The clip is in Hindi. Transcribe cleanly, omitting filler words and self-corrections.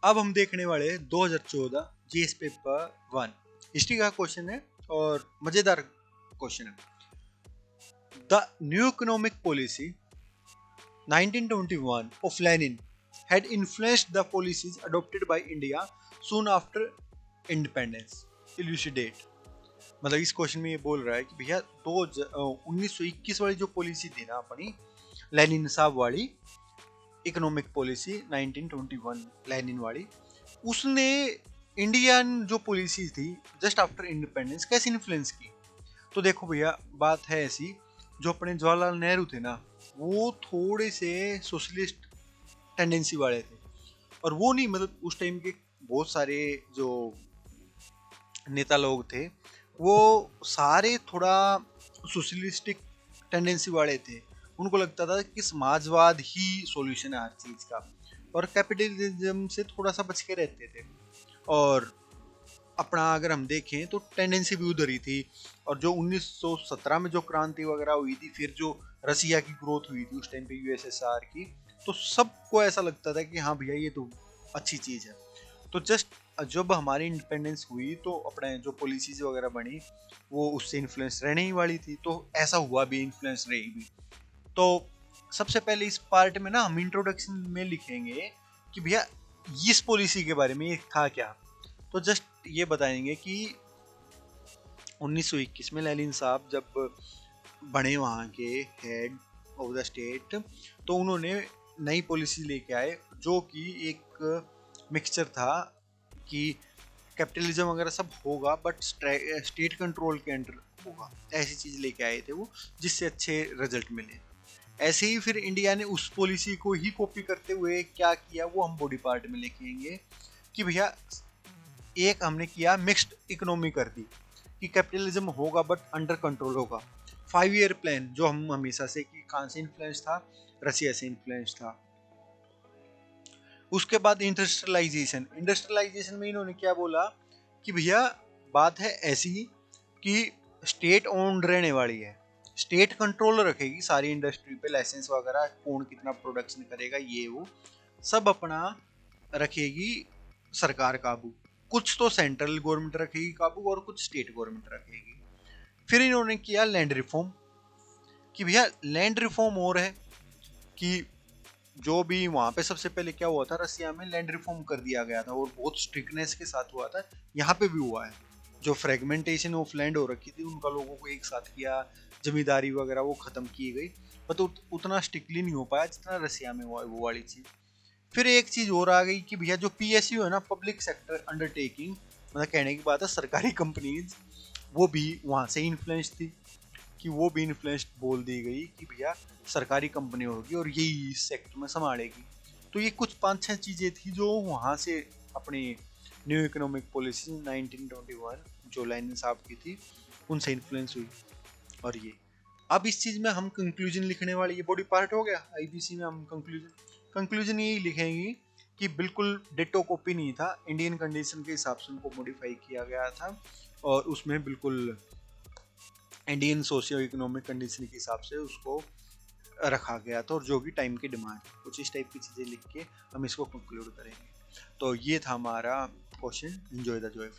अब हम देखने वाले 2014 जीएस पेपर 1 हिस्ट्री का क्वेश्चन है और मजेदार क्वेश्चन है। The new economic policy 1921 of Lenin had influenced the policies adopted by India soon after independence. Elucidate. मतलब इस क्वेश्चन में ये बोल रहा है कि भैया 1921 वाली जो पॉलिसी थी ना अपनी लेनिन साहब वाली इकोनॉमिक पॉलिसी 1921 लेनिन वाली, उसने इंडियन जो पॉलिसी थी जस्ट आफ्टर इंडिपेंडेंस कैसे इन्फ्लुएंस की। तो देखो भैया बात है ऐसी, जो अपने जवाहरलाल नेहरू थे ना वो थोड़े से सोशलिस्ट टेंडेंसी वाले थे, और वो नहीं मतलब उस टाइम के बहुत सारे जो नेता लोग थे वो सारे थोड़ा सोशलिस्टिक टेंडेंसी वाले थे। उनको लगता था कि समाजवाद ही सॉल्यूशन है हर चीज का, और कैपिटलिज्म से थोड़ा सा बच के रहते थे। और अपना अगर हम देखें तो टेंडेंसी भी उधर ही थी। और जो 1917 में जो क्रांति वगैरह हुई थी, फिर जो रसिया की ग्रोथ हुई थी उस टाइम पे यूएसएसआर की, तो सबको ऐसा लगता था कि हाँ भैया ये तो अच्छी चीज है। तो जस्ट जब हमारी इंडिपेंडेंस हुई तो अपने जो पॉलिसीज वगैरह बनी वो उससे इन्फ्लुएंस रहने ही वाली थी, तो ऐसा हुआ भी, इन्फ्लुएंस रही भी। तो सबसे पहले इस पार्ट में ना हम इंट्रोडक्शन में लिखेंगे कि भैया इस पॉलिसी के बारे में ये था क्या। तो जस्ट ये बताएंगे कि 1921 में लेनिन साहब जब बने वहाँ के हेड ऑफ द स्टेट, तो उन्होंने नई पॉलिसी लेके आए जो कि एक मिक्सचर था कि कैपिटलिज्म वगैरह सब होगा बट स्टेट कंट्रोल के अंडर होगा, ऐसी चीज लेके आए थे वो, जिससे अच्छे रिजल्ट मिले। ऐसे ही फिर इंडिया ने उस पॉलिसी को ही कॉपी करते हुए क्या किया वो हम बॉडी पार्ट में लिखेंगे कि भैया एक हमने किया मिक्स्ड इकोनॉमी कर दी कि कैपिटलिज्म होगा बट अंडर कंट्रोल होगा। 5 ईयर प्लान जो हम हमेशा से कि कहाँ से इन्फ्लुएंस था, रसिया से इन्फ्लुएंस था। उसके बाद इंडस्ट्रियलाइजेशन में इन्होंने क्या बोला कि भैया बात है ऐसी कि स्टेट ओन्ड रहने वाली है, स्टेट कंट्रोल रखेगी सारी इंडस्ट्री पे, लाइसेंस वगैरह कौन कितना प्रोडक्शन करेगा ये वो सब अपना रखेगी सरकार काबू। कुछ तो सेंट्रल गवर्नमेंट रखेगी काबू और कुछ स्टेट गवर्नमेंट रखेगी। फिर इन्होंने किया लैंड रिफॉर्म कि भैया लैंड रिफॉर्म और है कि जो भी वहां पे सबसे पहले क्या हुआ था, रसिया में लैंड रिफॉर्म कर दिया गया था और बहुत स्ट्रिक्टनेस के साथ हुआ था। यहाँ पे भी हुआ है, जो फ्रेगमेंटेशन ऑफ लैंड हो रखी थी उनका लोगों को एक साथ किया, जमींदारी वगैरह वो खत्म की गई, बट उतना स्ट्रिक्टली नहीं हो पाया जितना रसिया में हुआ वो वाली चीज। फिर एक चीज और आ गई कि भैया जो पीएसयू है ना, पब्लिक सेक्टर अंडरटेकिंग, मतलब कहने की बात है सरकारी कंपनीज, वो भी वहां से इन्फ्लुएंस थी कि वो भी इन्फ्लुएंस्ड बोल दी गई कि भैया सरकारी कंपनी होगी और यही इस सेक्टर में संभालेगी। तो ये कुछ 5-6 चीजें थी जो वहां से अपनी न्यू इकोनॉमिक पॉलिसी 1921 जो लेनिन साहब की थी उनसे इन्फ्लुएंस हुई। और ये अब इस चीज में हम कंक्लूजन लिखने वाले, ये बॉडी पार्ट हो गया। आईपीसी में हम कंक्लूजन यही लिखेंगे कि बिल्कुल डिटो कॉपी नहीं था, इंडियन कंडीशन के हिसाब से उनको मॉडिफाई किया गया था और उसमें बिल्कुल इंडियन सोशियो इकोनॉमिक कंडीशन के हिसाब से उसको रखा गया था, और जो भी टाइम की डिमांड, कुछ इस टाइप की चीज़ें लिख के हम इसको कंक्लूड करेंगे। तो ये था हमारा क्वेश्चन। Enjoy the Joy.